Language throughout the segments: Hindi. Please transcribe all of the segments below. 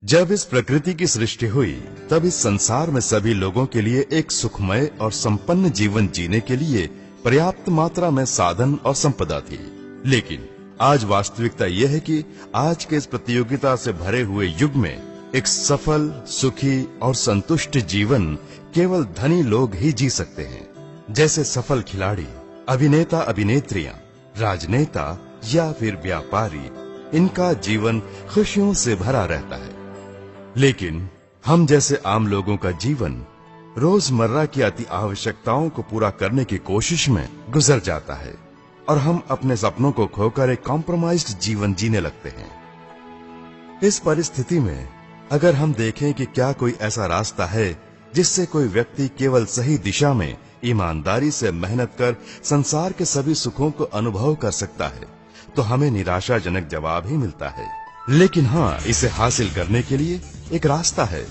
जब इस प्रकृति की सृष्टि हुई तब इस संसार में सभी लोगों के लिए एक सुखमय और संपन्न जीवन जीने के लिए पर्याप्त मात्रा में साधन और संपदा थी। लेकिन आज वास्तविकता यह है कि आज के इस प्रतियोगिता से भरे हुए युग में एक सफल, सुखी और संतुष्ट जीवन केवल धनी लोग ही जी सकते हैं। जैसे सफल खिलाड़ी, अभिनेता, अभिनेत्रियां, राजनेता या फिर व्यापारी, इनका जीवन खुशियों से भरा रहता है। लेकिन हम जैसे आम लोगों का जीवन रोजमर्रा की अति आवश्यकताओं को पूरा करने की कोशिश में गुजर जाता है और हम अपने सपनों को खोकर एक कॉम्प्रोमाइज्ड जीवन जीने लगते हैं। इस परिस्थिति में अगर हम देखें कि क्या कोई ऐसा रास्ता है जिससे कोई व्यक्ति केवल सही दिशा में ईमानदारी से मेहनत कर संसार के सभी सुखों को अनुभव कर सकता है, तो हमें निराशाजनक जवाब ही मिलता है। लेकिन हाँ, इसे हासिल करने के लिए एक रास्ता है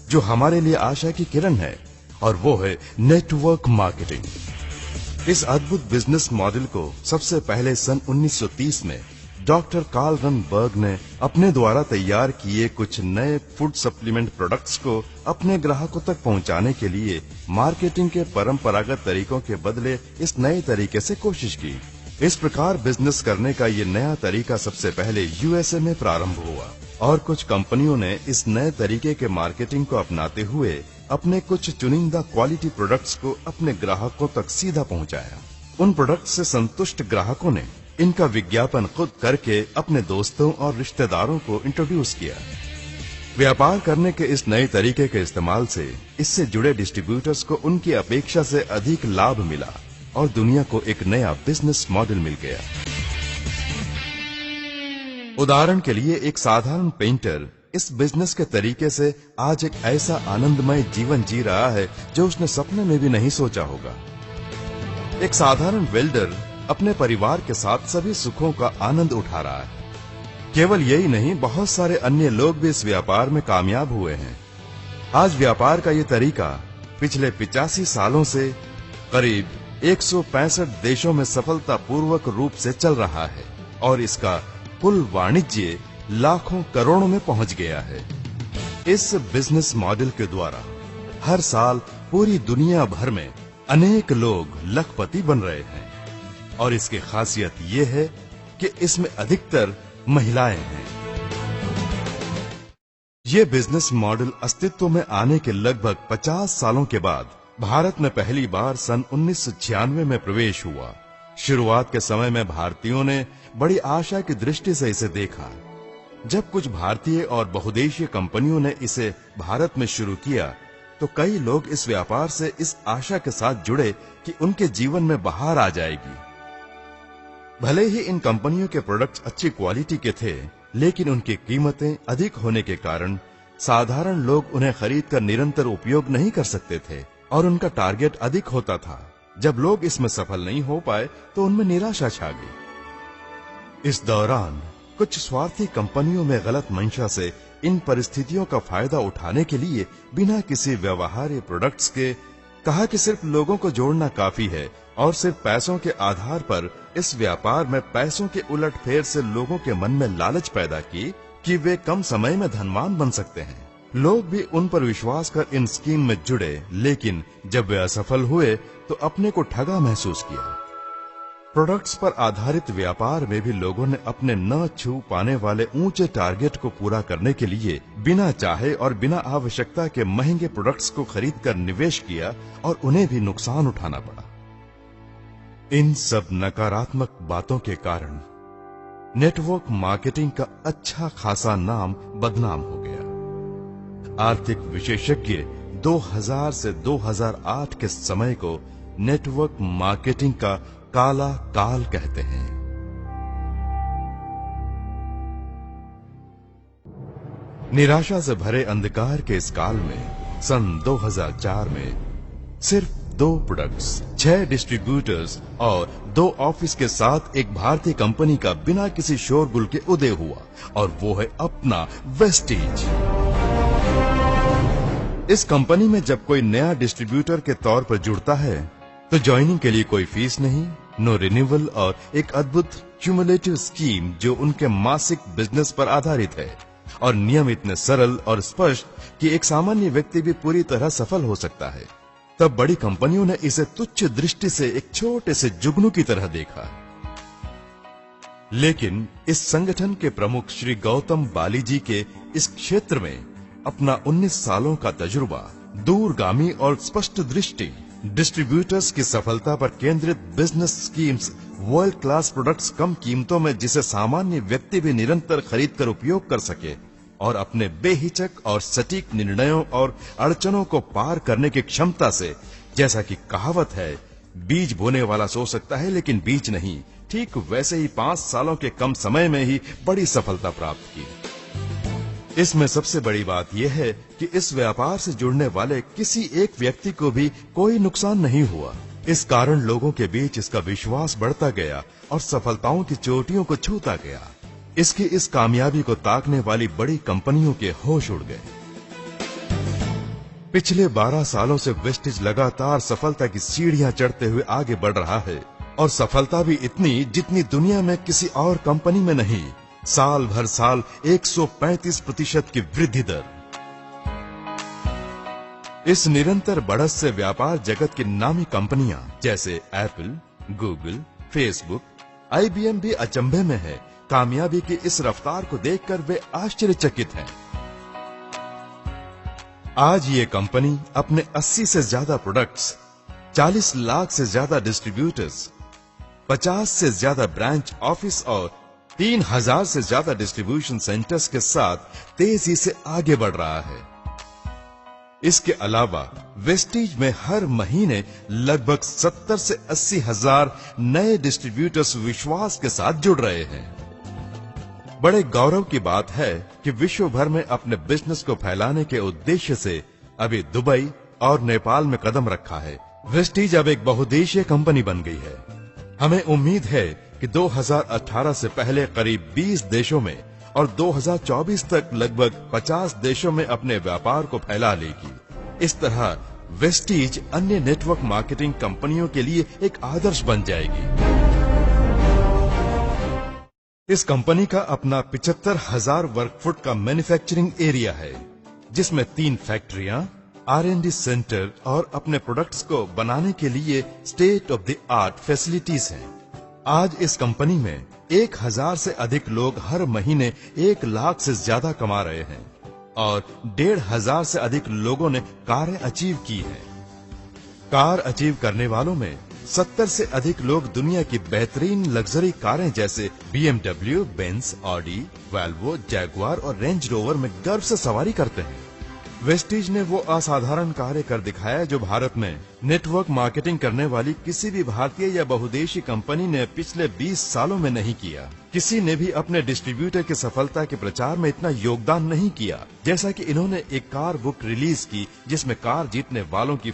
जो हमारे लिए आशा की किरण है, और वो है नेटवर्क मार्केटिंग। इस अद्भुत बिजनेस मॉडल को सबसे पहले सन 1930 में डॉक्टर कार्ल रनबर्ग ने अपने द्वारा तैयार किए कुछ नए फूड सप्लीमेंट प्रोडक्ट्स को अपने ग्राहकों तक पहुंचाने के लिए मार्केटिंग के परंपरागत तरीकों के बदले इस नए तरीके से कोशिश की। इस प्रकार बिजनेस करने का ये नया तरीका सबसे पहले यूएसए में प्रारंभ हुआ और कुछ कंपनियों ने इस नए तरीके के मार्केटिंग को अपनाते हुए अपने कुछ चुनिंदा क्वालिटी प्रोडक्ट्स को अपने ग्राहकों तक सीधा पहुंचाया। उन प्रोडक्ट्स से संतुष्ट ग्राहकों ने इनका विज्ञापन खुद करके अपने दोस्तों और रिश्तेदारों को इंट्रोड्यूस किया। व्यापार करने के इस नए तरीके के इस्तेमाल से इससे जुड़े डिस्ट्रीब्यूटर्स को उनकी अपेक्षा से अधिक लाभ मिला और दुनिया को एक नया बिजनेस मॉडल मिल गया। उदाहरण के लिए एक साधारण पेंटर इस बिजनेस के तरीके से आज एक ऐसा आनंदमय जीवन जी रहा है जो उसने सपने में भी नहीं सोचा होगा। एक साधारण वेल्डर अपने परिवार के साथ सभी सुखों का आनंद उठा रहा है। केवल यही नहीं, बहुत सारे अन्य लोग भी इस व्यापार में कामयाब हुए हैं। आज व्यापार का ये तरीका पिछले 85 सालों से करीब 165 देशों में सफलतापूर्वक रूप से चल रहा है और इसका कुल वाणिज्य लाखों करोड़ों में पहुंच गया है। इस बिजनेस मॉडल के द्वारा हर साल पूरी दुनिया भर में अनेक लोग लखपति बन रहे हैं और इसकी खासियत ये है कि इसमें अधिकतर महिलाएं हैं। ये बिजनेस मॉडल अस्तित्व में आने के लगभग 50 सालों के बाद भारत में पहली बार सन 1996 में प्रवेश हुआ। शुरुआत के समय में भारतीयों ने बड़ी आशा की दृष्टि से इसे देखा। जब कुछ भारतीय और बहुदेशीय कंपनियों ने इसे भारत में शुरू किया तो कई लोग इस व्यापार से इस आशा के साथ जुड़े कि उनके जीवन में बहार आ जाएगी। भले ही इन कंपनियों के प्रोडक्ट्स अच्छी क्वालिटी के थे, लेकिन उनकी कीमतें अधिक होने के कारण साधारण लोग उन्हें खरीदकर निरंतर उपयोग नहीं कर सकते थे और उनका टारगेट अधिक होता था। जब लोग इसमें सफल नहीं हो पाए तो उनमें निराशा छा गई। इस दौरान कुछ स्वार्थी कंपनियों में गलत मंशा से इन परिस्थितियों का फायदा उठाने के लिए बिना किसी व्यवहार्य प्रोडक्ट्स के कहा कि सिर्फ लोगों को जोड़ना काफी है और सिर्फ पैसों के आधार पर इस व्यापार में पैसों के उलटफेर से लोगों के मन में लालच पैदा की कि वे कम समय में धनवान बन सकते हैं। लोग भी उन पर विश्वास कर इन स्कीम में जुड़े, लेकिन जब वे असफल हुए तो अपने को ठगा महसूस किया। प्रोडक्ट्स पर आधारित व्यापार में भी लोगों ने अपने न छू पाने वाले ऊंचे टारगेट को पूरा करने के लिए बिना चाहे और बिना आवश्यकता के महंगे प्रोडक्ट्स को खरीदकर निवेश किया और उन्हें भी नुकसान उठाना पड़ा। इन सब नकारात्मक बातों के कारण नेटवर्क मार्केटिंग का अच्छा खासा नाम बदनाम हो गया। आर्थिक विशेषज्ञ 2000 से 2008 के समय को नेटवर्क मार्केटिंग का काला काल कहते हैं। निराशा से भरे अंधकार के इस काल में सन 2004 में सिर्फ 2 प्रोडक्ट्स, 6 डिस्ट्रीब्यूटर्स और 2 ऑफिस के साथ एक भारतीय कंपनी का बिना किसी शोरगुल के उदय हुआ और वो है अपना वेस्टीज। इस कंपनी में जब कोई नया डिस्ट्रीब्यूटर के तौर पर जुड़ता है तो ज्वाइनिंग के लिए कोई फीस नहीं, नो रिन्यूअल और एक अद्भुत क्यूमुलेटिव स्कीम जो उनके मासिक बिजनेस पर आधारित है। और नियम इतने सरल और स्पष्ट कि एक सामान्य व्यक्ति भी पूरी तरह सफल हो सकता है, तब बड़ी कंपनियों ने इसे तुच्छ दृष्टि से एक छोटे से जुगनू की तरह देखा। लेकिन इस संगठन के प्रमुख श्री गौतम बाली जी के इस क्षेत्र में अपना 19 सालों का तजुर्बा, दूरगामी और स्पष्ट दृष्टि, डिस्ट्रीब्यूटर्स की सफलता पर केंद्रित business schemes, world class products कम कीमतों में जिसे सामान्य व्यक्ति भी निरंतर खरीदकर उपयोग कर सके, और अपने बेहिचक और सटीक निर्णयों और अड़चनों को पार करने की क्षमता से, जैसा कि कहावत है, बीज बोने वाला सो सकता है लेकिन बीज नहीं, ठीक वैसे ही 5 सालों के कम समय में ही बड़ी सफलता प्राप्त की। इसमें सबसे बड़ी बात यह है कि इस व्यापार से जुड़ने वाले किसी एक व्यक्ति को भी कोई नुकसान नहीं हुआ। इस कारण लोगों के बीच इसका विश्वास बढ़ता गया और सफलताओं की चोटियों को छूता गया। इसकी इस कामयाबी को ताकने वाली बड़ी कंपनियों के होश उड़ गए। पिछले 12 सालों से वेस्टिज लगातार सफलता की सीढ़ियां चढ़ते हुए आगे बढ़ रहा है, और सफलता भी इतनी जितनी दुनिया में किसी और कंपनी में नहीं। साल भर साल 135% की वृद्धि दर। इस निरंतर बढ़त से व्यापार जगत की नामी कंपनियां जैसे एप्पल, गूगल, फेसबुक, IBM भी अचंभे में है। कामयाबी की इस रफ्तार को देखकर वे आश्चर्यचकित हैं। आज ये कंपनी अपने 80 से ज्यादा प्रोडक्ट्स, 40 लाख से ज्यादा डिस्ट्रीब्यूटर्स, 50 से ज्यादा ब्रांच ऑफिस और 3000 से ज्यादा डिस्ट्रीब्यूशन सेंटर्स के साथ तेजी से आगे बढ़ रहा है। इसके अलावा वेस्टीज में हर महीने लगभग 70 से 80 हजार नए डिस्ट्रीब्यूटर्स विश्वास के साथ जुड़ रहे हैं। बड़े गौरव की बात है कि विश्व भर में अपने बिजनेस को फैलाने के उद्देश्य से अभी दुबई और नेपाल में कदम रखा है। वेस्टीज अब एक बहुदेशीय कंपनी बन गई है। हमें उम्मीद है कि 2018 से पहले करीब 20 देशों में और 2024 तक लगभग 50 देशों में अपने व्यापार को फैला लेगी। इस तरह वेस्टीज अन्य नेटवर्क मार्केटिंग कंपनियों के लिए एक आदर्श बन जाएगी। इस कंपनी का अपना 75,000 वर्ग फुट का मैन्युफैक्चरिंग एरिया है, जिसमें 3 फैक्ट्रियां, R&D सेंटर और अपने प्रोडक्ट्स को बनाने के लिए state of the art facilities हैं। आज इस कंपनी में 1000 से अधिक लोग हर महीने 1 लाख से ज्यादा कमा रहे हैं और 1,500 से अधिक लोगों ने कारें अचीव की हैं। कार अचीव करने वालों में 70 से अधिक लोग दुनिया की बेहतरीन लग्जरी कारें जैसे BMW, Benz, Audi, Volvo, Jaguar और रेंज रोवर में गर्व से सवारी करते हैं। वेस्टीज ने वो असाधारण कार्य कर दिखाया जो भारत में नेटवर्क मार्केटिंग करने वाली किसी भी भारतीय या बहुदेशी कंपनी ने पिछले 20 सालों में नहीं किया। किसी ने भी अपने डिस्ट्रीब्यूटर की सफलता के प्रचार में इतना योगदान नहीं किया जैसा कि इन्होंने एक कार बुक रिलीज की, जिसमें कार जीतने वालों की